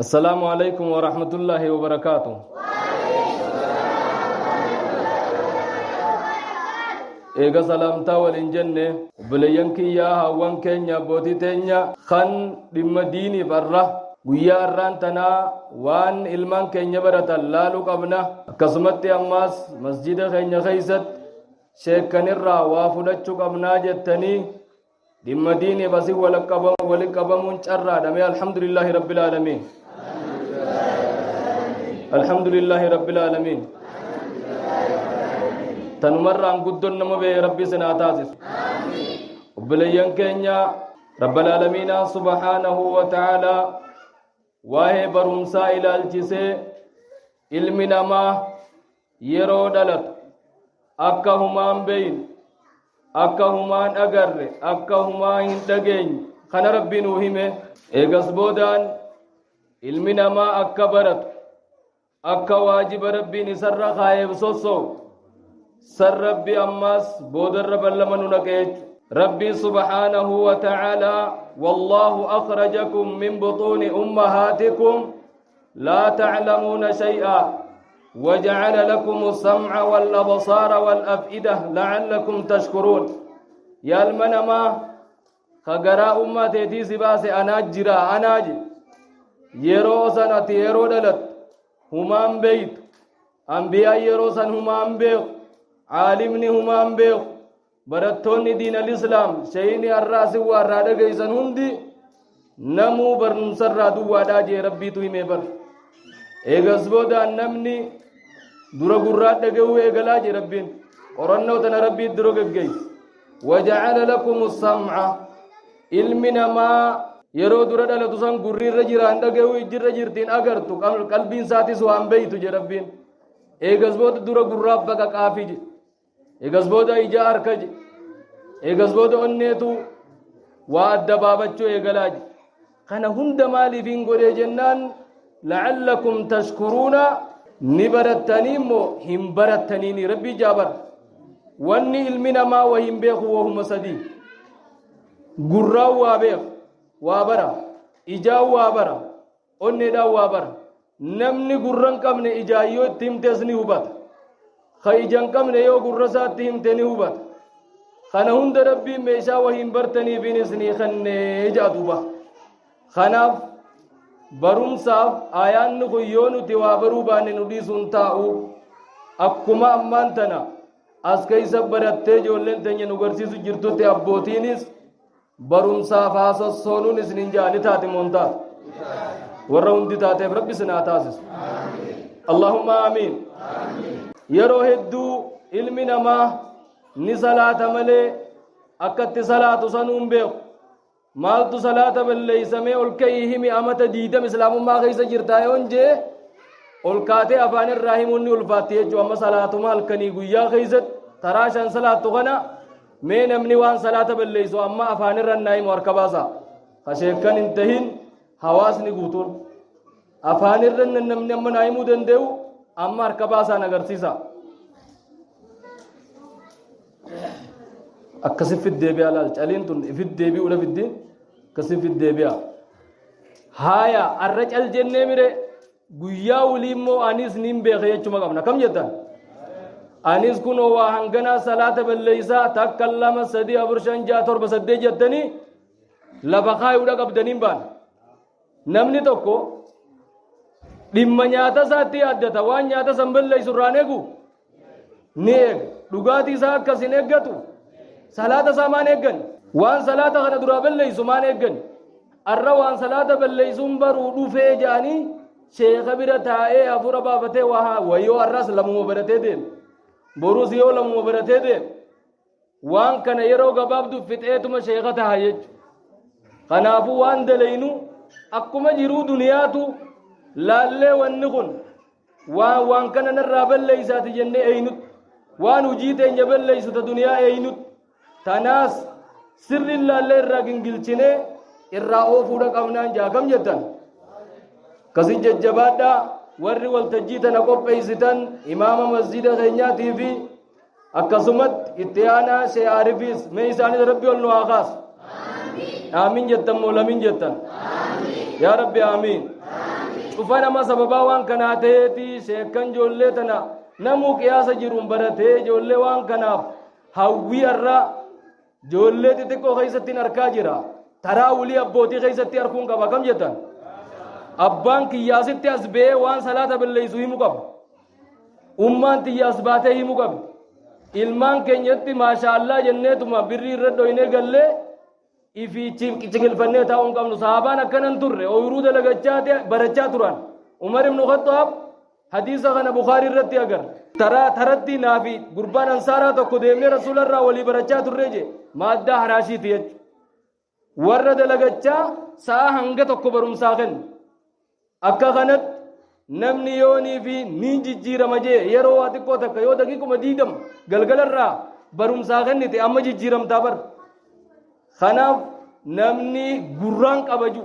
السلام عليكم ورحمة الله وبركاته. إيجا سلامتا والإنجنة بليانكي يا هوان كينيا بوتي تينيا خان دمديني برا ويا رانتنا وان إلمان كينيا برتا لالو قبنا كسمتي أماس مسجد كينيا خيست شيخ كنرا وافدتشو قبنا جتني دمديني بسي ولقبم منشرا دمي الحمد لله رب العالمين. الحمد لله رب العالمين. تنمر عن قدر نمو بي ربي سناتاسس وبليان كينيا رب العالمين سبحانه وتعالى واهي برمسا إلى الجسي علمنا ما يرو دلت أكا همان بين أكا همان أغر أكا همان هندگين خان ربي نوهيمه إيغس بودان علمنا ما أكا برت أكا واجب ربي نسر خايب سوسو سر ربي أماس بودر رب اللمن نكيج ربي سبحانه وتعالى والله أخرجكم من بطون أمهاتكم لا تعلمون شيئا وجعل لكم السمع والأبصار والأفئدة لعلكم تشكرون يا المنما خقراء أمتي دي سباس أناجرا أناجي يرو سنة يرو دلت همان بيت أنبياء يرو سن همان بيت عالمني همان بيت برتوني دين الإسلام شيني الرأس والرادة جيسن هندي نمو برنسر رادو واداجي ربي توي مبر إيغس بودا نمني درو قرات دقو إيغلاجي ربين ورنو تنا ربي درو قيس وجعل لكم السمع علمنا ما يرو درو دل تسان قرير رجيران دقو إجر رجيرتين أغرتو قلبين ساتي سوان بيتو جي ربين إيغس بودا درو قرات بقا قافي جي إيغس بودا إجا أركج إيغس بودا أنيتو وعد بابتشو إيغلاج خانا هند مالي فين قولي جنان لعلكم تشكرون نبرتني مو هم برتنيني ربي جابر واني علمنا ما وهم بيخ وهم سدي قراء وابيخ وابرا إجاو وابرا أني دا وابرا نمني قران كمني إجايو تمتزني هبات خيجان كمني يو قرسات تمتني هبات خانا هند ربي ميشا وهم برتني بنسني خني إجادوبا خناف barumsaaf ayaanni kun yoo nuti waa baruu baanne nu dhiisuun taa'u akkuma ammaan tana as keessa barattee ijoolleen teenya nu garsiisu jirtutti abbootiinis barumsaaf haasassoonuun isinin jaani taate moontaat warra hundi taateef rabbi sinaa taasisu allahumma amiin yeroo hedduu ilmi namaa ni salaata malee akkatti salaatu sanuun beeku maaltu salaata balleeysamee ol ka'ii himi amata diidam islaamummaa keessa jirtaa yoon jee ol kaatee afaan irraa himuunni ulfaatti jechuu amma salaatuma halkanii guyyaa keessatti taraa shan salaattu kana mee namni waan salaata balleeysu amma afaan irra naa himu harka baasa kasheekkan hin tahin hawaasni guutuun afaan irra namni amma naa himuu danda'u amma harka baasaan agarsiisa akkasif fiddeebi'a laal caliin tun fiddeebi'u la fiddiin akkasif fiddeebi'a haaya arra cal jennee mire guyyaa wulii immoo anis nin beeke jechuma qabna kam jettan anis kunoo waa hanganaa salaata balleeysaa takka lama sadii afur shan ja'a torba saddeet jettanii lafa kaayuudha qabdaniin baan namni tokko dhimma nyaata isaatti yaaddata waan nyaata san balleeysu irraan eegu ni eega dhugaatii isaa akkas hin eeggatu salaata isaa maan eeggan waan salaata kana duraa balleeysu maan eeggan arra waan salaata balleeysuun baruu dhufee jedhanii sheeka bira taa'ee hafuura baafatee wayyoo arras lamuma baratee deeme borus yoo lamuma baratee deeme waan kana yeroo gabaabdu fixeetuma sheeka ta'a jechuudha kanaafuu waan daleynu akkuma jiruu duniyaatu laallee wanni kun waan kana narraa balleeysaati jennee eeynutti waan hujii teenya balleeysu ta duniyaa eeynutti tanaas sirri laallee irraa gingilchine irraa oofuudha qabnaan jaakam jettan kasin jajjabaadhaa warri waltajjii tana qopheeysitan imaama masjida keenyaatii fi akkasumatti itti aanaa shee aarifiis mee isaanii rabbi ol nu haa kaasu آمين جتم ولمين جتم يا رب آمين cufana ma sababa waan kana ta'eeti sheekan ijoollee tana namuu qiyaasa jiruun baratee ijoollee waan kanaaf hawwii irraa ijoollee xixiqqoo keessatti harkaa jira taraa wulii abbootii keessatti harkuun qaba kam jettan abbaan kiyyaasitti as ba'ee waan salaata balleessu himu qaba ummaan tiyyaas baatee himu qaba ilmaan keenyatti maashaallah jenneetuma birrii irra dhoynee gallee ifi cikilfannee taa'uun qabnu sahabaan akkanan turre ooyiruu dalagachaa barachaa turan umar ibn khattab hadiisa kana bukhari irratti agar taratti naafi gurbaan ansaaraa tokko deemnee rasuularraa walii barachaa turre je maaddaa haraashiiti jechu warra dalagachaa sa'a hanga tokko barumsaa kennu akka kanatti namni yoonii fi ni jijjiirama jee yeroo waa xiqqoo takka yoo daqiiquma diigam galgalarraa barumsaa kennite amma jijjiiramtaa bar kanaaf namni gurraan qabaju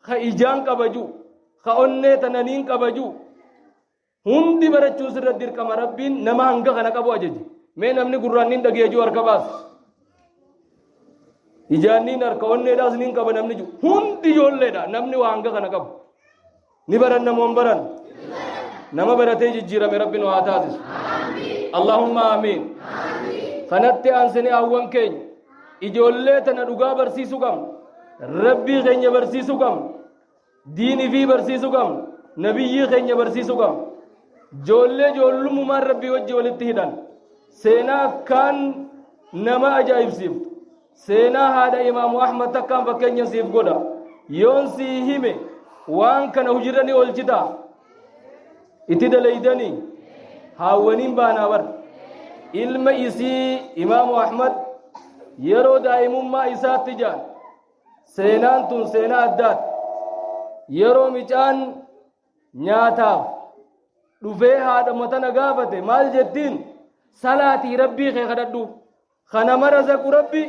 ka ijaan qabaju ka onnee tananiin qabaju hundi barachuu sirra dirqama rabbiin nama hanga kana qabu ajaji mee namni gurraan nin dhageejuu harka baas ijaan nin harka onneedhaas nin qaba namni ju hundi ijoolleedha namni waa hanga kana qabu ni baran namoon baran nama baratee jijjiirame rabbiin waa taasisu allahumma amiin kanatti aansanii hawwan keenya ijoollee tana dhugaa barsiisuu qabna rabbii keenya barsiisuu qabna diinii fi barsiisuu qabna nabiyyii keenya barsiisuu qabna ijoollee ijoollummaan rabbii wajji walitti hidhan seenaa akkaan nama ajaa'ibsiiftu seenaa haadha imaamu ahmad takkaan fakkeenya siif godha yoon sii hime waan kana hujirani oolchita itti dalaydanii haawwaniin baanaa bar ilma isii imaamu ahmad yeroo daa'imummaa isaatti jaan seenaan tun seenaa addaati yeroo micaan nyaataaf dhufee haadha matana gaafate maal jettiin salaatii rabbii kee kadhadhu kana mara zaqu rabbi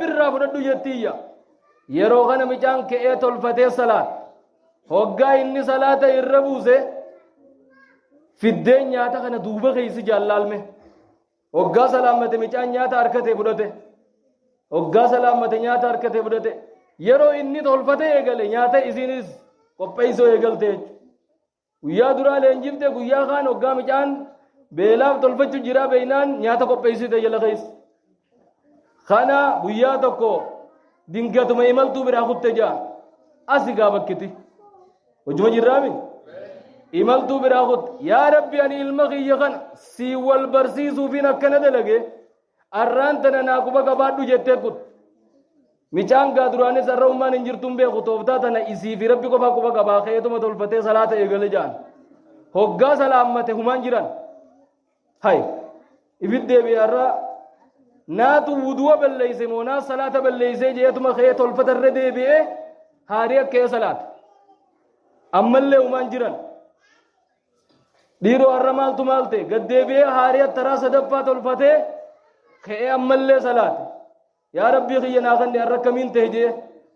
irraa fudhadhu jettiyya yeroo kana micaan ka'ee tolfatee salaat hoggaa inni salaata irra buuse fiddeen nyaata kana duuba keeysi jaallaalme hoggaa salaammate micaan nyaata harkatee fudhate hoggaa salaammate nyaata harkatee fudhate yeroo inni tolfatee eegale nyaata isiinis qopheessoo eegalte guyyaa duraa leenjifte guyyaa kaan hoggaa micaan beelaaf tolfachuu jiraa beeynaan nyaata qopheessite jala keeysi kana guyyaa tokko dingatuma imaltuu biraa kutte jaa asi gaa bakkiti hojuma jirraami imaltuu biraa kutte yaa rabbi ani ilma kiyya kana si wal barsiisuufiin akkana dalage arraan tana naa quba qabaadhu jettee kutte micaan gaa duraanis arra ummaan hin jirtuun beeku tooftaa tana isii fi rabbi qofa quba qabaa keetuma tolfatee salaata eegale jaan hoggaa salaammate humaan jiran hay ibiddeebi arra naatu wuduwa balleeyse moonaa salaata balleeysee jeetuma kee tolfatarra deebi'ee haarii akkee salaata ammallee humaan jiran dhiiroo har'a maaltu maalte gaddeebi'ee haarii attaraa sadaffaa tolfatee kee ammallee salaata yaa rabbii kiyya naa kanne har'a akkamiin ta'e jee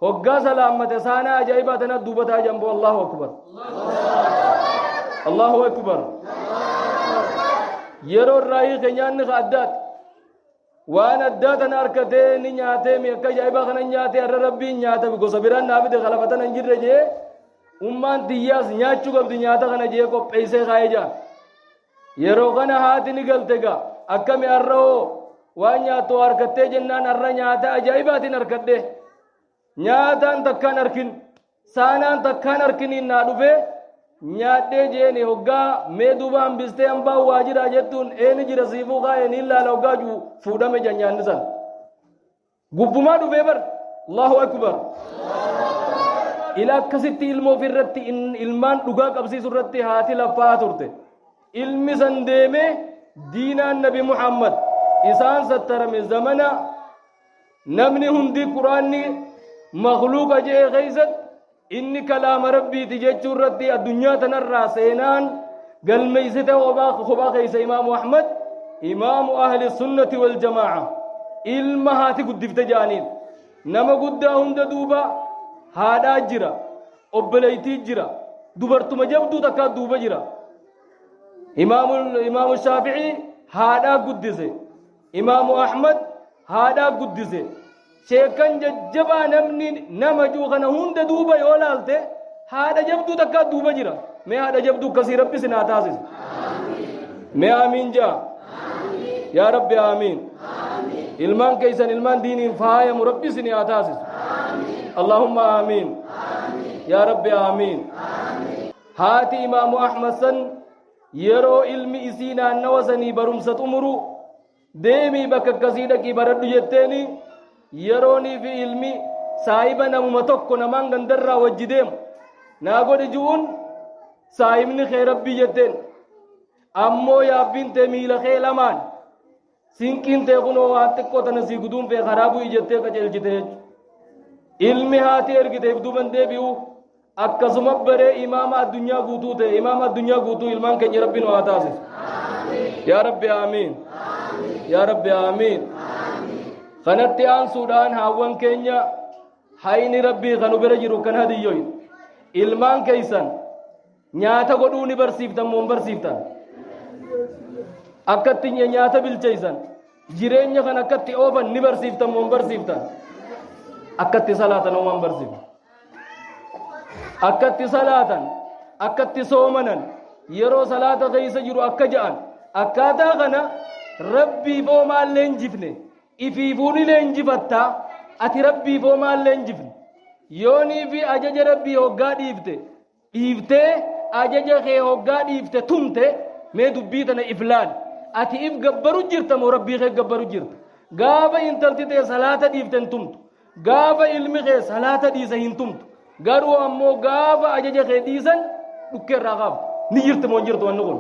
hoggaa salaammate saanaa ajaa'ibaa tana duubataa jamboo allahu akbar allahu akbar yeroo raayii keenyaanni ka addaati waan addaa tana harkatee ni nyaatee mi akka ajaa'ibaa kana nyaatee har'a rabbiin nyaata gosa biraan naafide kalafatan hin jirre jee ummaan tiyyaas nyaachuu qabdi nyaata kana jee qopheessee kaa'ee jaan yeroo kana haati ni galte gaa akkami har'a hoo waan nyaatoo harkattee jennaan har'a nyaata ajaa'ibaatiin harkadhe nyaataan takkaan harkin saanaan takkaan harkiniin naa dhufee nyaadhee jeeni hoggaa mee duuba hambistee hambaa waa jira jettuun eeni jira siifuu kaa'ee niin laala hoggaa juu fuudhame janyaanni san gubbumaa dhufee bar allahu akbar ila akkasitti ilmoo ofirratti ilmaan dhugaa qabsiisu irratti haati laffaa turte ilmi san deemee diinaan nabi muhammad isaan sattarame zamana namni hundi quraanni makhluuqa jee keeysatti inni kalaama rabbiiti jechuu irratti addunyaa tanarraa seenaan galmeeysite kophaa keeysa imaamu ahmad imaamu ahli sunnati waljamaa ilma haati guddifte jaaniin nama guddaa hunda duuba haadhaa jira obboleeytii jira dubartuma jabduu takkaa duuba jira imaamu shaafi'ii haadhaa guddise imaamu ahmad haadhaa guddise sheekan jajjabaa namni nama juu kana hunda duuba yoo laalte haadha jabduu takka duuba jira mee haadha jabduu kasii rabbi sinaa taasisu mee amiin jaa yaa rabbi amiin ilmaan keeysan ilmaan diiniin faayamu rabbi sinii haa taasisu allahumma amiin yaa rabbi amiin haati imaamu ahmad san yeroo ilmi isii naannawa sanii barumsa xumuru deemii bakka akkasii dhaqii baradhu jetteeni yeroonii fi ilmi saahiba namuma tokko namaan gandarraa wajji deemu naa godhi ju'uun saahibni kee rabbii jetteen ammoo yaabbiin tee miila kee lamaan sinqiin tee kunoo waan xiqqoo tana sii guduun fee karaa bu'i jettee qajeelchite jechuudha ilmi haati ergiteef duuban deebi'u akkasuma baree imaama addunyaa guutuu ta'e imaama addunyaa guutuu ilmaan keenya rabbi nu haa taasisu yaa rabbi amiin yaa rabbi amiin kanatti aansuudhaan haawwan keenya hayni rabbii kanu bira jiru kan hadiyyoyin ilmaan keeysan nyaata godhuu ni barsiiftan moo hin barsiiftan akkatti nyaata bilcheeysan jireenya kan akkatti oofan ni barsiiftan moo hin barsiiftan akkatti salaatan moo hin barsiiftan akkatti salaatan akkatti soomanan yeroo salaata keeysa jiru akka ja'an akkaataa kana rabbiif hoomaallee hin jifne ifiifuunillee hin jifattaa ati rabbiif hoomaallee hin jifne yoonii fi ajaja rabbii hoggaa dhiiftee ajaja kee hoggaa dhiifte tumte mee dubbii tana iflaan ati if gabbaru jirta moo rabbii kee gabbaru jirta gaafa intalti tee salaata dhiifte hin tumtu gaafa ilmi kee salaata dhiise hin tumtu garuu ammoo gaafa ajaja kee dhiisan dhukkeerraa qaabtu ni jirti moo hin jirtu wanni kun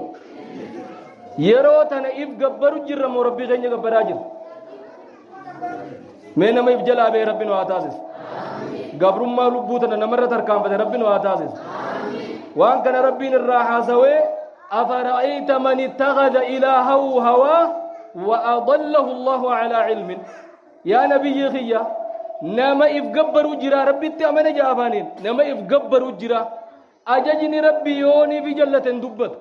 yeroo tana if gabbaru jirra moo rabbii keenya gabbaraa jirra mee nama if jalaa bee rabbi nu haa taasisu gabrummaa lubbuu tana namarra tarkaanfate rabbi nu haa taasisu waan kana rabbiin irraa haasawee أفرأيت من اتخذ إلهه هواه وأضله الله على علم يا نبي خيا نما إفقبر جرا ربي تأمن جابانين نما إفقبر جرا أججني ربي يوني في جلة دبت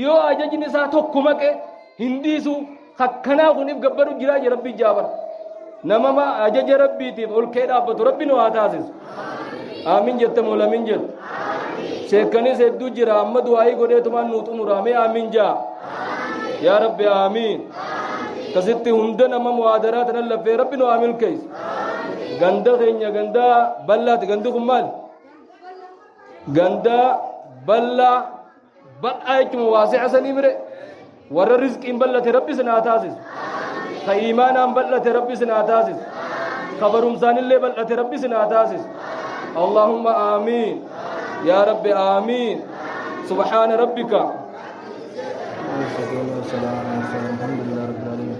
يو أججني ساتوكمك هنديسو خكنا خن إفقبر جرا ربي جابر نما ما أجج ربي تيم أول كيدا بتو ربي نو هاتاسس آمين جت مولا من جت شيخني سيدو جرا أحمد واي غودي تمان نوت مرامي آمين جا يا ربي آمين كسيتي هندنا ما موادرات نلفي ربي نو آمين كيس غندا خينيا غندا بلات غندو خمال غندا بلا بأيك مواسع سنيمره ور رزق إن بلت ربي سناتاسس خيمان أم بلت ربي سناتاسس خبرهم سان اللي بلت ربي سناتاسس اللهم آمين يا رب آمين سبحان ربك الحمد لله رب العالمين